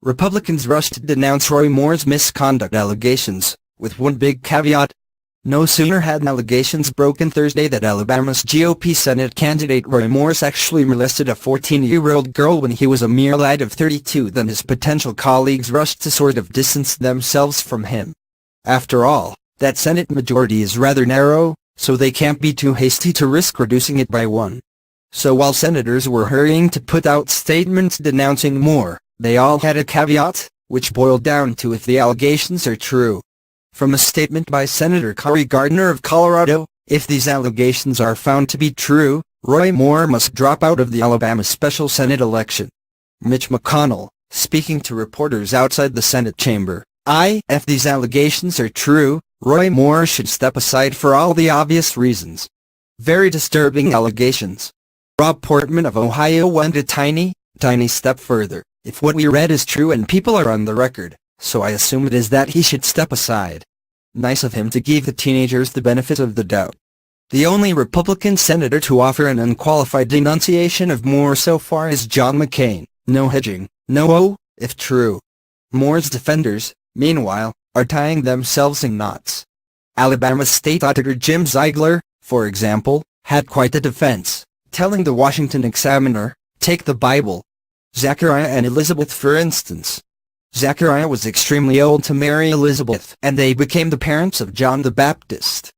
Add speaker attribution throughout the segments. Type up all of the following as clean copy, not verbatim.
Speaker 1: Republicans rushed to denounce Roy Moore's misconduct allegations, with one big caveat. No sooner had allegations broken Thursday that Alabama's GOP Senate candidate Roy Moore sexually molested a 14-year-old girl when he was a mere lad of 32 than his potential colleagues rushed to sort of distance themselves from him. After all, that Senate majority is rather narrow, so they can't be too hasty to risk reducing it by one. So while senators were hurrying to put out statements denouncing Moore, they all had a caveat, which boiled down to if the allegations are true. From a statement by Senator Cory Gardner of Colorado, if these allegations are found to be true, Roy Moore must drop out of the Alabama special Senate election. Mitch McConnell, speaking to reporters outside the Senate chamber, if these allegations are true, Roy Moore should step aside for all the obvious reasons. Very disturbing allegations. Rob Portman of Ohio went a tiny step further. If what we read is true and people are on the record, so I assume it is that he should step aside. Nice of him to give the teenagers the benefit of the doubt. The only Republican senator to offer an unqualified denunciation of Moore so far is John McCain. No hedging, no if true. Moore's defenders, meanwhile, are tying themselves in knots. Alabama State Auditor Jim Ziegler, for example, had quite the defense, telling the Washington Examiner, take the Bible. Zachariah and Elizabeth for instance. Zachariah was extremely old to marry Elizabeth, and they became the parents of John the Baptist.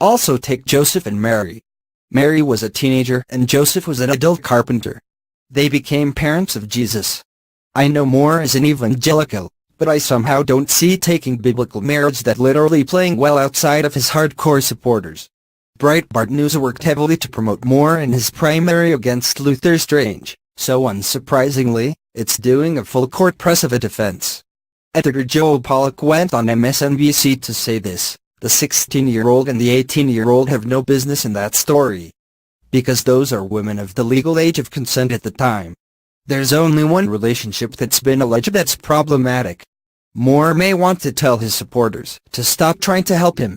Speaker 1: Also take Joseph and Mary. Mary was a teenager and Joseph was an adult carpenter. They became parents of Jesus. I know Moore is an evangelical, but I somehow don't see taking biblical marriage that literally playing well outside of his hardcore supporters. Breitbart News worked heavily to promote Moore in his primary against Luther Strange. So unsurprisingly, it's doing a full-court press of a defense. Editor Joel Pollack went on MSNBC to say this, the 16-year-old and the 18-year-old have no business in that story. Because those are women of the legal age of consent at the time. There's only one relationship that's been alleged that's problematic. Moore may want to tell his supporters to stop trying to help him,